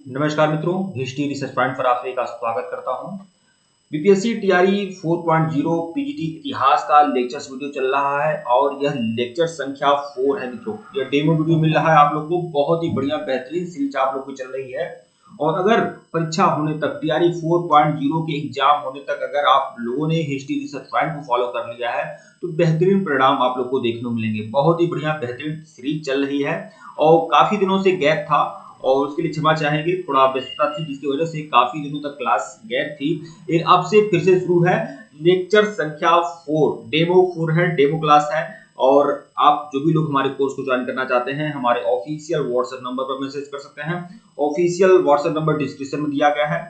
नमस्कार मित्रों, history research point पर आपका स्वागत करता हूं। बीपीएससी टीआरई 4.0 पीजीटी इतिहास का लेक्चर्स वीडियो चल रहा है और यह लेक्चर संख्या 4 है मित्रों। यह डेमो वीडियो मिल रहा है आप लोग को, बहुत ही बढ़िया बेहतरीन सीरीज आप लोग को चल रही है। और अगर परीक्षा होने तक, टीआरई 4.0 के एग्जाम होने तक अगर आप लोगों ने हिस्ट्री रिसर्च पॉइंट को फॉलो कर लिया है तो बेहतरीन परिणाम आप लोग को देखने को मिलेंगे। बहुत ही बढ़िया बेहतरीन सीरीज चल रही है और काफी दिनों से गैप था और उसके लिए क्षमा चाहेंगे, थोड़ा व्यस्तता थी जिसकी वजह से काफी दिनों तक क्लास गैप थी। लेकिन अब से फिर से शुरू है लेक्चर संख्या 4, डेमो 4 है, डेमो क्लास है। और आप जो भी लोग हमारे कोर्स को ज्वाइन करना चाहते हैं हमारे ऑफिशियल व्हाट्सएप नंबर पर मैसेज कर सकते हैं। ऑफिशियल व्हाट्सएप नंबर डिस्क्रिप्शन में दिया गया है,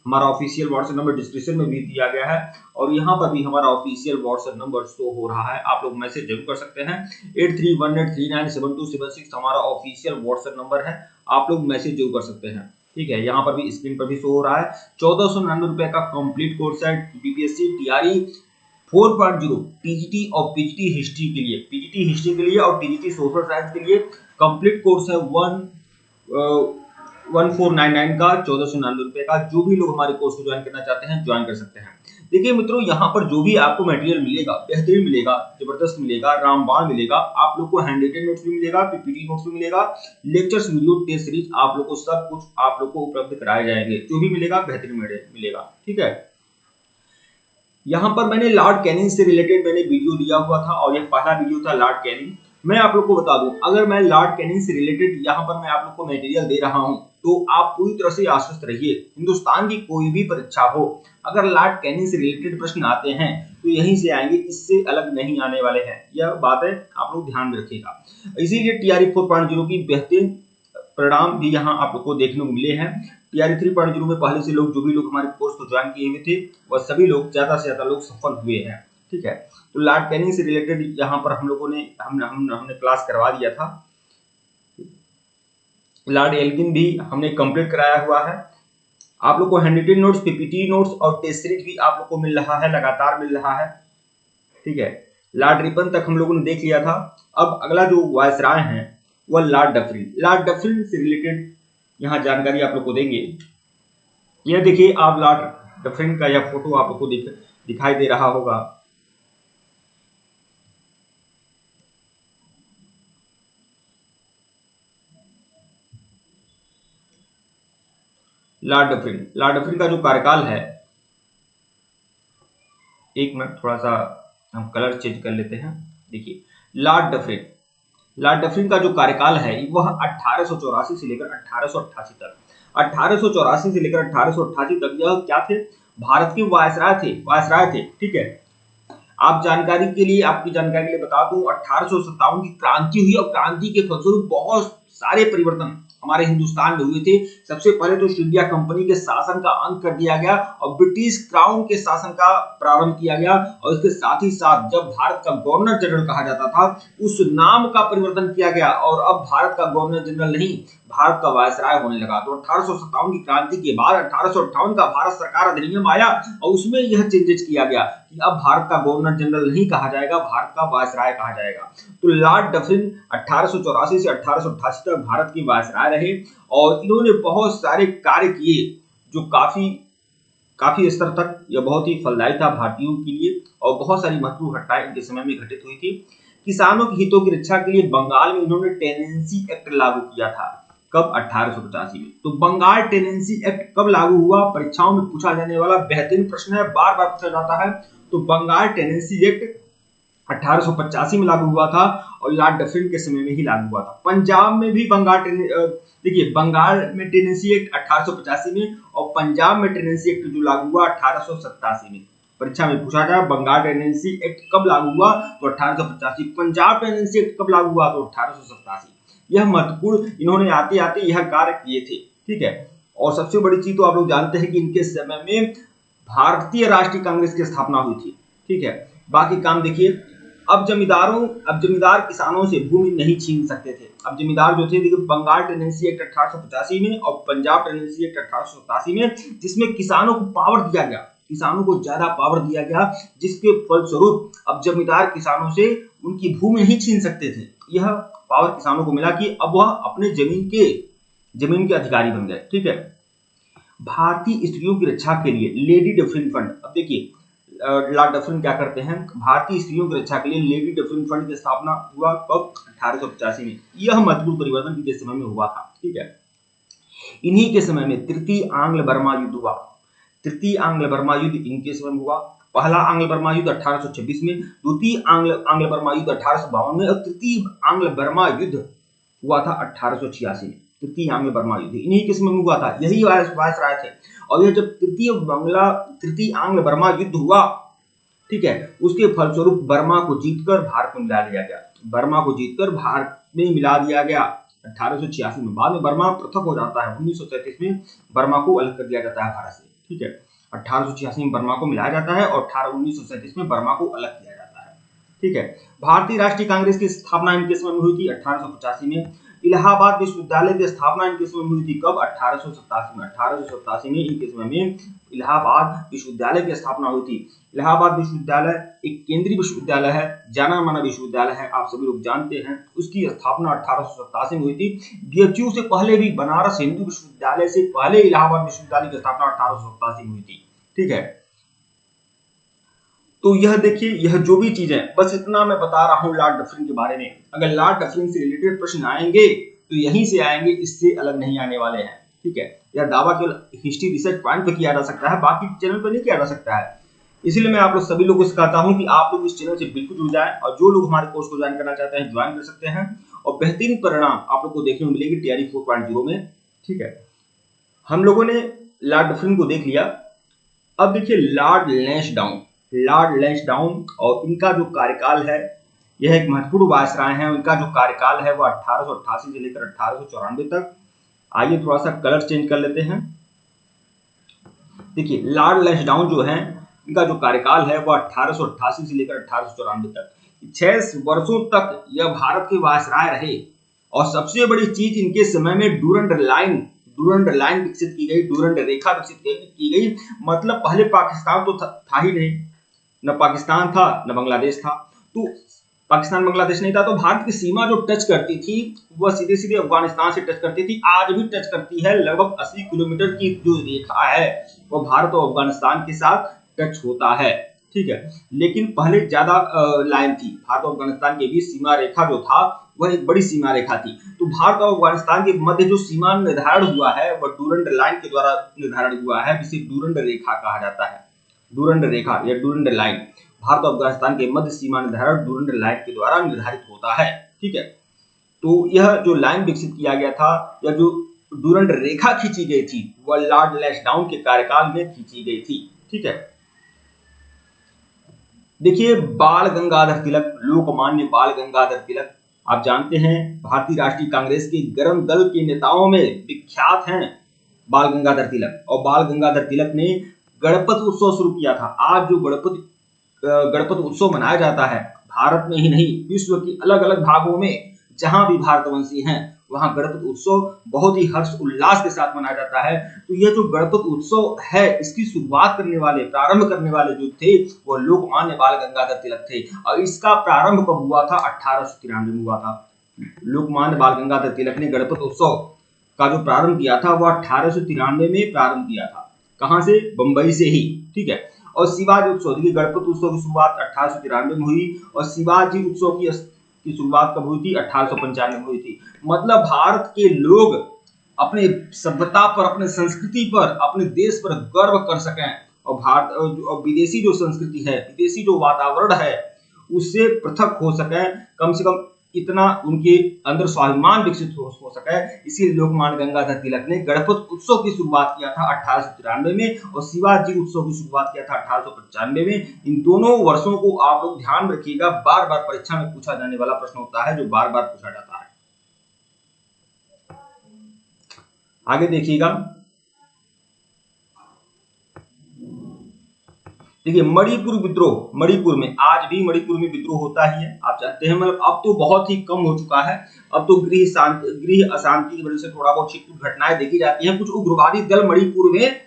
हमारा ऑफिशियल व्हाट्सएप नंबर डिस्क्रिप्शन में भी दिया गया है और यहाँ पर भी हमारा ऑफिशियल व्हाट्सएप नंबर शो हो रहा है। आप लोग मैसेज जरूर कर सकते हैं। 8318397276 हमारा ऑफिशियल व्हाट्सएप नंबर है, आप लोग मैसेज जरूर कर सकते हैं। ठीक है, यहाँ पर भी स्क्रीन पर भी शो हो रहा है। 1499 रुपए का कंप्लीट कोर्स है बीपीएससी टीआरई 4.0 टीजीटी और पीजीटी हिस्ट्री के लिए, पीजीटी हिस्ट्री के लिए और टीजीटी सोशल साइंस के लिए कंप्लीट कोर्स है 1499 का, 1499 रुपए का। जो भी लोग हमारे कोर्स को ज्वाइन करना चाहते हैं ज्वाइन कर सकते हैं। देखिए मित्रों, यहाँ पर जो भी आपको मटेरियल मिलेगा बेहतरीन मिलेगा, जबरदस्त मिलेगा, रामबाण मिलेगा। आप लोग को हैंड रिटन नोट्स भी मिलेगा, पीपीटी नोट्स भी मिलेगा, लेक्चर्स, वीडियो, टेस्ट सीरीज, आप लोग को सब कुछ आप लोग को उपलब्ध कराए जाएंगे। जो भी मिलेगा बेहतरीन मिलेगा। ठीक है, यहाँ पर मैंने लॉर्ड कैनिंग से रिलेटेड मैंने वीडियो दिया हुआ था और यह पहला वीडियो था लॉर्ड कैनिंग। मैं आप लोग को बता दूं, अगर मैं लॉर्ड कैनिंग से रिलेटेड यहाँ पर मैं आप लोग को मटेरियल दे रहा हूँ तो आप पूरी तरह से आश्वस्त रहिए। हिंदुस्तान की कोई भी परीक्षा हो, अगर लॉर्ड कैनिंग से रिलेटेड प्रश्न आते हैं तो यहीं से आएंगे, इससे अलग नहीं आने वाले हैं। यह बात है, आप लोग ध्यान में रखिएगा। इसीलिए टीआरई 4.0 की बेहतरीन परिणाम भी यहाँ आप लोग को देखने को मिले हैं। टीआरई 3.0 में पहले से लोग, जो भी लोग हमारे कोर्स को ज्वाइन किए हुए थे वह सभी लोग, ज्यादा से ज्यादा लोग सफल हुए हैं। ठीक है, तो लॉर्ड कैनिंग से रिलेटेड यहाँ पर हम लोगों ने हमने क्लास करवा दिया था। लॉर्ड एल्गिन भी हमने कंप्लीट कराया हुआ है। आप लोग को हैंडरिटन नोट्स, पीपीटी नोट्स और टेस्ट सीरीज भी आप लोग को मिल रहा है, लगातार मिल रहा है। ठीक है, लॉर्ड रिपन तक हम लोगों ने देख लिया था। अब अगला जो वायसराय है वह लॉर्ड डफरिन। लॉर्ड डफरिन से रिलेटेड यहाँ जानकारी आप लोग को देंगे। यह देखिए, आप लॉर्ड डफरिन का यह फोटो आप लोग को दिखाई दे रहा होगा। लॉर्ड डफरिन का जो कार्यकाल है, एक मिनट थोड़ा सा हम कलर चेंज कर लेते हैं। देखिए, लॉर्ड डफरिन का जो कार्यकाल है वह 1884 से लेकर 1888 तक, 1884 से लेकर 1888 तक यह क्या थे, भारत के वायसराय थे। ठीक है, आप जानकारी के लिए, आपकी जानकारी के लिए बता दूं, 1857 की क्रांति हुई और क्रांति के फलस्वरूप बहुत सारे परिवर्तन हमारे हिंदुस्तान में हुए थे। सबसे पहले तो ईस्ट इंडिया कंपनी के शासन का अंत कर दिया गया और ब्रिटिश क्राउन के शासन का प्रारंभ किया गया। और इसके साथ ही साथ जब भारत का गवर्नर जनरल कहा जाता था उस नाम का परिवर्तन किया गया और अब भारत का गवर्नर जनरल नहीं, भारत का वायसराय होने लगा। तो 1857 की क्रांति के बाद 1858 का भारत सरकार अधिनियम आया और उसमें यह चेंजेस किया गया कि अब भारत का गवर्नर जनरल नहीं कहा जाएगा, भारत का वायसराय कहा जाएगा। तो लॉर्ड डफरिन 1884 से 1888 तक भारत के वायसराय रहे और इन्होंने बहुत सारे कार्य किए जो काफी स्तर तक यह बहुत ही फलदायी था भारतीयों के लिए और बहुत सारी महत्वपूर्ण घटनाएं इनके समय में घटित हुई थी। किसानों के हितों की रक्षा के लिए बंगाल में इन्होंने टेनेंसी एक्ट लागू किया था। कब? 1885 में। तो बंगाल टेनेंसी एक्ट कब लागू हुआ? परीक्षाओं में पूछा जाने वाला बेहतरीन प्रश्न है, बार बार पूछा जाता है। तो बंगाल टेनेंसी एक्ट 1885 में लागू हुआ था और लॉर्ड डफरिन के समय में ही लागू हुआ था। पंजाब में भी देखिए, बंगाल में टेनेंसी एक्ट 1885 में और पंजाब में टेनेंसी एक्ट जो लागू हुआ 1887 में। परीक्षा में पूछा जाए बंगाल टेनेंसी एक्ट कब लागू हुआ तो 1885, पंजाब टेनेंसी एक्ट कब लागू हुआ तो 1887। यह महत्वपूर्ण, इन्होंने आते आते यह कार्य किए थे। ठीक है, और सबसे बड़ी चीज तो आप लोग जानते हैं कि इनके समय में भारतीय राष्ट्रीय कांग्रेस की स्थापना हुई थी। ठीक है, बाकी काम देखिए। अब जमींदार किसानों से भूमि नहीं छीन सकते थे। अब जमींदार जो थे, देखिए, बंगाल टेनेंसी एक्ट 1885 में और पंजाब टेनेंसी एक्ट 1887 में, जिसमें किसानों को पावर दिया गया, किसानों को ज्यादा पावर दिया गया, जिसके फलस्वरूप अब जमींदार किसानों से उनकी भूमि नहीं छीन सकते थे। यह पावर किसानों को मिला कि अब वह अपने जमीन के जमीन के अधिकारी बन गए। ठीक है, भारतीय स्त्रियों की रक्षा के लिए लेडी डफरिन फंड। अब देखिए लॉर्ड डफरिन क्या करते हैं, भारतीय स्त्रियों की रक्षा के लिए लेडी डफरिन फंड की स्थापना हुआ कब, 1885 में। यह महत्वपूर्ण परिवर्तन इनके समय में हुआ था। ठीक है, इन्हीं के समय में तृतीय आंग्ल बर्मा युद्ध हुआ। तृतीय आंग्ल बर्मा युद्ध इनके समय में हुआ। पहला आंग्ल बर्मा युद्ध 1826 में, द्वितीय आंग्ल बर्मा युद्ध 1852 में और तृतीय आंग्ल बर्मा युद्ध हुआ था 1886 में। तृतीय आंग्ल बर्मा युद्ध इन्हीं के समय में हुआ था, यही वायसराय थे। और यह जब तृतीय आंग्ल बर्मा युद्ध हुआ, ठीक है, उसके फलस्वरूप बर्मा को जीतकर भारत में मिला दिया गया। बर्मा को जीतकर भारत में मिला दिया गया 1886 में। बाद में बर्मा पृथक हो जाता है, 1937 में बर्मा को अलग कर दिया जाता है भारत से। ठीक है, 1886 में बर्मा को मिलाया जाता है और 1937 में बर्मा को अलग किया जाता है। ठीक है, भारतीय राष्ट्रीय कांग्रेस की स्थापना इनके समय में हुई थी 1885 में। इलाहाबाद विश्वविद्यालय की स्थापना इनके समय में हुई थी कब, 1887 में। 1887 में इनके समय में इलाहाबाद विश्वविद्यालय की स्थापना हुई थी। इलाहाबाद विश्वविद्यालय एक केंद्रीय विश्वविद्यालय है, जाना माना विश्वविद्यालय है, आप सभी लोग जानते हैं। उसकी स्थापना 1887 में हुई थी। बीएचयू से पहले भी, बनारस हिंदू विश्वविद्यालय से पहले इलाहाबाद विश्वविद्यालय की स्थापना 1887 में हुई थी। ठीक है, तो यह देखिए, यह जो भी चीजें, बस इतना मैं बता रहा हूं लॉर्ड डफरिन के बारे में। अगर लॉर्ड डफरिन से रिलेटेड प्रश्न आएंगे तो यहीं से आएंगे, इससे अलग नहीं आने वाले हैं। ठीक है, यह दावा केवल हिस्ट्री रिसर्च पॉइंट पे किया जा सकता है, बाकी चैनल पे नहीं किया जा सकता है। इसलिए मैं आप लोग सभी लोगों से कहता हूं कि आप लोग इस चैनल से बिल्कुल जुड़ जाएं, और जो लोग हमारे कोर्स को ज्वाइन करना चाहते हैं ज्वाइन कर सकते हैं, और बेहतरीन परिणाम आप लोग को देखने को मिलेगी टीआरई 4.0 में। ठीक है, हम लोगों ने लॉर्ड डफरिन को देख लिया। अब देखिए लॉर्ड लैंसडाउन। लॉर्ड लैंसडाउन और इनका जो कार्यकाल है, यह एक महत्वपूर्ण वायसराय है। इनका जो कार्यकाल है वह 1888 से लेकर 1894 तक। आइए थोड़ा सा कलर चेंज कर लेते हैं। देखिए लॉर्ड लैंसडाउन जो है, इनका जो कार्यकाल है वह 1888 से लेकर 1894 तक, 6 वर्षों तक यह भारत के वायसराय रहे। और सबसे बड़ी चीज, इनके समय में डूरंड लाइन विकसित की गई, डूरंड रेखा विकसित की गई। मतलब पहले पाकिस्तान तो था ही नहीं, न पाकिस्तान था न बांग्लादेश था। तो पाकिस्तान बांग्लादेश नहीं था, तो भारत की सीमा जो टच करती थी वह सीधे सीधे अफगानिस्तान से टच करती थी, आज भी टच करती है। लगभग 80 किलोमीटर की जो रेखा है वह भारत और अफगानिस्तान के साथ टच होता है। ठीक है, लेकिन पहले ज्यादा लाइन थी। भारत और अफगानिस्तान के बीच सीमा रेखा जो था वह एक बड़ी सीमा रेखा थी। तो भारत और अफगानिस्तान के मध्य जो सीमा निर्धारण हुआ है वह डूरंड लाइन के द्वारा निर्धारण हुआ है, जिसे डूरंड रेखा कहा जाता है। डूरंड रेखा या डूरंड लाइन, भारत और अफगानिस्तान के मध्य सीमा निर्धारण डूरंड लाइन के द्वारा निर्धारित होता है। ठीक है, तो यह जो लाइन विकसित किया गया था, या जो डूरंड रेखा खींची गई थी, वह लॉर्ड लैंसडाउन के कार्यकाल में खींची गई थी। ठीक है, देखिए बाल गंगाधर तिलक, लोकमान्य बाल गंगाधर तिलक, आप जानते हैं भारतीय राष्ट्रीय कांग्रेस के गर्म दल के नेताओं में विख्यात हैं बाल गंगाधर तिलक। और बाल गंगाधर तिलक ने गणपति उत्सव शुरू किया था। आज जो गणपति उत्सव मनाया जाता है, भारत में ही नहीं विश्व के अलग अलग भागों में जहां भी भारतवंशी हैं वहां गणपति उत्सव बहुत ही हर्ष उल्लास के साथ मनाया जाता है। तो यह जो गणपति उत्सव है, इसकी शुरुआत करने वाले, प्रारंभ करने वाले जो थे वो लोकमान्य बाल गंगाधर तिलक थे। और इसका प्रारंभ कब हुआ था, 1893 में हुआ था। लोकमान्य बाल गंगाधर तिलक ने गणपति उत्सव का जो प्रारंभ किया था वह 1893 में प्रारंभ किया था। कहां से, बंबई से ही। ठीक है, और शिवाजी उत्सव, देखिए गणपति उत्सव की शुरुआत 1893 में हुई और शिवाजी उत्सव की शुरुआत कब हुई थी, 1895 में हुई थी। मतलब भारत के लोग अपने सभ्यता पर, अपने संस्कृति पर, अपने देश पर गर्व कर सकें, और भारत और विदेशी जो संस्कृति है, विदेशी जो वातावरण है उससे पृथक हो सके, कम से कम इतना उनके अंदर स्वाभिमान विकसित हो सके। इसीलिए लोकमान्य गंगाधर तिलक ने गणपति उत्सव की शुरुआत किया था 1893 में, और शिवाजी उत्सव की शुरुआत किया था 1895 में। इन दोनों वर्षों को आप लोग ध्यान रखिएगा, बार बार परीक्षा में पूछा जाने वाला प्रश्न होता है, जो बार बार पूछा जाता है। आगे देखिएगा, देखिए मणिपुर विद्रोह। मणिपुर में आज भी मणिपुर में विद्रोह होता ही है, आप जानते हैं। मतलब अब तो बहुत ही कम हो चुका है। अब तो गृह अशांति की वजह से थोड़ा बहुत छिटपुट घटनाएं देखी जाती हैं। कुछ उग्रवादी दल मणिपुर में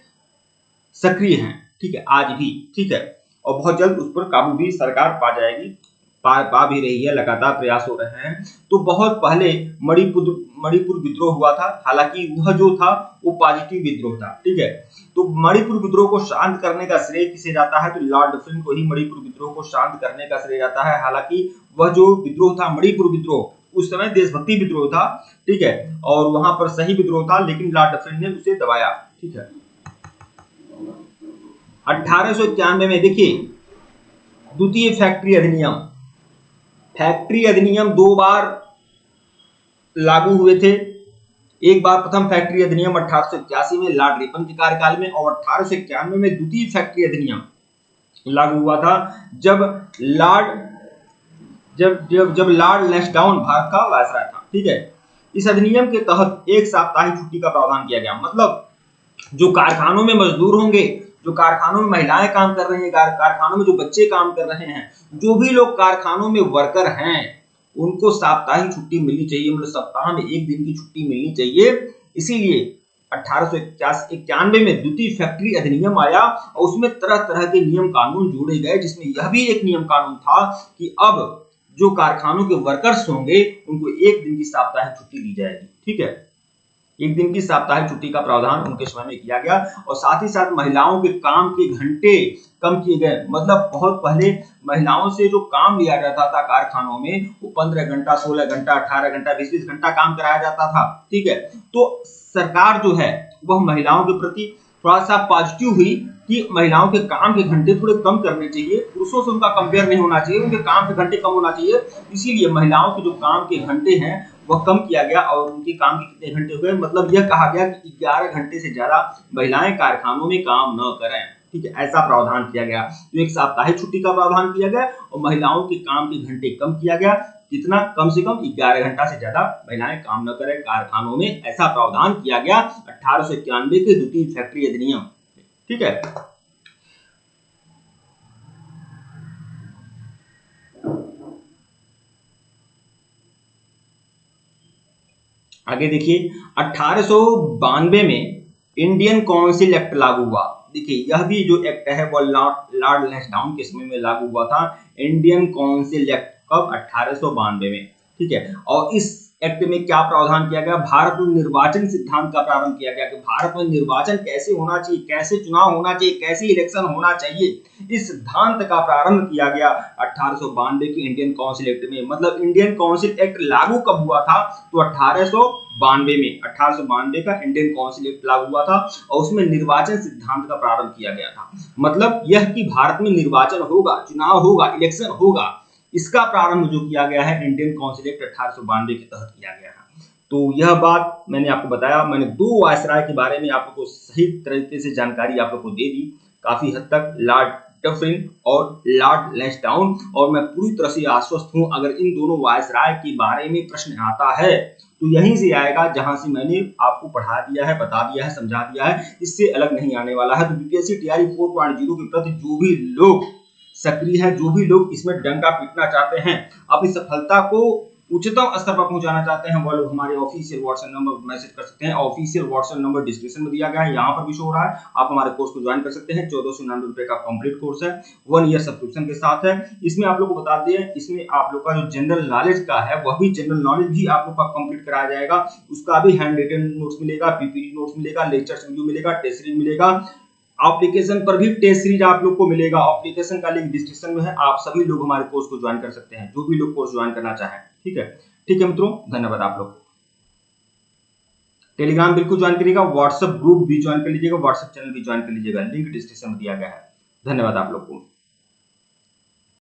सक्रिय हैं। ठीक है, आज भी। ठीक है, और बहुत जल्द उस पर काबू भी सरकार पा पा भी रही है, लगातार प्रयास हो रहे हैं। तो बहुत पहले मणिपुर विद्रोह हुआ था, हालांकि वह जो था वो पॉजिटिव विद्रोह था, ठीक है। तो मणिपुर विद्रोह को शांत करने का श्रेय किसे जाता है, तो लॉर्ड डफरिन को ही मणिपुर विद्रोह को शांत करने का श्रेय जाता है। हालांकि वह जो विद्रोह था मणिपुर विद्रोह, उस समय देशभक्ति विद्रोह था, ठीक है, और वहां पर सही विद्रोह था, लेकिन लॉर्ड डफरिन ने उसे दबाया, ठीक है। 1891 में देखिए द्वितीय फैक्ट्री अधिनियम 2 बार लागू हुए थे। एक बार प्रथम फैक्ट्री अधिनियम 1881 में लॉर्ड रिपन के कार्यकाल में, और 1891 में द्वितीय फैक्ट्री अधिनियम लागू हुआ था, जब लॉर्ड लैंसडाउन भारत का वायसराय था, ठीक है। इस अधिनियम के तहत एक साप्ताहिक छुट्टी का प्रावधान किया गया। मतलब जो कारखानों में मजदूर होंगे, जो कारखानों में महिलाएं काम कर रही हैं, कारखानों में जो बच्चे काम कर रहे हैं, जो भी लोग कारखानों में वर्कर हैं, उनको साप्ताहिक छुट्टी मिलनी चाहिए, मतलब सप्ताह में एक दिन की छुट्टी मिलनी चाहिए। इसीलिए 1891 में द्वितीय फैक्ट्री अधिनियम आया और उसमें तरह तरह के नियम कानून जोड़े गए, जिसमें यह भी एक नियम कानून था कि अब जो कारखानों के वर्कर्स होंगे उनको एक दिन की साप्ताहिक छुट्टी दी जाएगी, ठीक है। एक दिन की साप्ताहिक छुट्टी का प्रावधान उनके समय में किया गया, और साथ ही साथ महिलाओं के काम के घंटे कम किए गए। मतलब बहुत पहले महिलाओं से जो काम लिया जाता था कारखानों में, वो 15 घंटा, 16 घंटा, 18 घंटा, 20-20 घंटा काम कराया जाता था, ठीक है। तो सरकार जो है वह महिलाओं के प्रति थोड़ा सा पॉजिटिव हुई कि महिलाओं के काम के घंटे थोड़े कम करने चाहिए, पुरुषों से उनका कंपेयर नहीं होना चाहिए, उनके काम के घंटे कम होना चाहिए। इसीलिए महिलाओं के जो काम के घंटे हैं वह कम किया गया, और उनके काम के कितने घंटे हो गए, मतलब यह कहा गया कि 11 घंटे से ज्यादा महिलाएं कारखानों में काम न करें, ठीक है। ऐसा प्रावधान किया गया। तो एक साप्ताहिक छुट्टी का प्रावधान किया गया और महिलाओं के काम के घंटे कम किया गया। कितना? कम से कम 11 घंटा से ज्यादा महिलाएं काम न करें कारखानों में, ऐसा प्रावधान किया गया 1891 के द्वितीय फैक्ट्री अधिनियम, ठीक है। आगे देखिए 1892 में इंडियन काउंसिल एक्ट लागू हुआ। देखिए यह भी जो एक्ट है वो लॉर्ड लैंसडाउन के समय में लागू हुआ था, इंडियन काउंसिल एक्ट। कब? 1892 में, ठीक है। और इस एक्ट में क्या प्रावधान किया गया? भारत में निर्वाचन सिद्धांत का प्रारंभ किया गया कि भारत में निर्वाचन कैसे होना चाहिए, कैसे चुनाव होना चाहिए, कैसे इलेक्शन होना चाहिए, इस सिद्धांत का प्रारंभ किया गया 1892 की इंडियन काउंसिल एक्ट में। मतलब इंडियन काउंसिल एक्ट लागू कब हुआ था? तो 1892 में, 1892 का इंडियन काउंसिल एक्ट लागू हुआ था और उसमें निर्वाचन सिद्धांत का प्रारंभ किया गया था। मतलब यह कि भारत में निर्वाचन होगा, चुनाव होगा, इलेक्शन होगा, इसका प्रारंभ जो किया गया है इंडियन काउंसिल एक्ट 1892 के तहत किया गया है। तो यह बात मैंने आपको बताया, मैंने 2 वायसराय के बारे में आप लोगों को सही तरीके से जानकारी आप लोगों को दे दी, काफी हद तक, लॉर्ड डफरिन और लॉर्ड लैंसडाउन। और मैं पूरी तरह से आश्वस्त हूं, अगर इन दोनों वायसराय के बारे में प्रश्न आता है तो यहीं से आएगा जहां से मैंने आपको पढ़ा दिया है, बता दिया है, समझा दिया है, इससे अलग नहीं आने वाला है। तो बीपीएससी तैयारी 4.0 के प्रति जो भी लोग सक्रिय है, जो भी लोग इसमें डंका पीटना चाहते हैं, अपनी सफलता को उच्चतम स्तर पर पहुंचाना चाहते हैं, वो लोग हमारे ऑफिशियल व्हाट्सएप नंबर पर मैसेज कर सकते हैं। ऑफिशियल व्हाट्सएप नंबर डिस्क्रिप्शन में दिया गया है, यहाँ पर भी शो हो रहा है। आप हमारे कोर्स को ज्वाइन कर सकते हैं। 1499 रुपए का कंप्लीट कोर्स है, 1 ईयर सब्सक्रिप्शन के साथ है। इसमें आप लोग को बता दें, इसमें आप लोग का जो जनरल नॉलेज का है वह भी जनरल नॉलेज भी आप लोग का कंप्लीट कराया जाएगा। उसका भी हैंड रिटन नोट्स मिलेगा, पीपीटी नोट्स मिलेगा, लेक्चर्स वीडियो मिलेगा, टेस्ट सीरीज मिलेगा, एप्लीकेशन पर भी टेस्ट सीरीज आप लोग को मिलेगा। एप्लीकेशन का लिंक डिस्क्रिप्शन में है, आप सभी लोग हमारे कोर्स को ज्वाइन कर सकते हैं, जो भी लोग कोर्स ज्वाइन करना चाहें, ठीक है। ठीक है मित्रों, धन्यवाद आप लोग। टेलीग्राम बिल्कुल ज्वाइन करिएगा, व्हाट्सएप ग्रुप भी ज्वाइन कर लीजिएगा, व्हाट्सएप चैनल भी ज्वाइन कर लीजिएगा, लिंक डिस्क्रिप्शन में दिया गया है। धन्यवाद आप लोग को।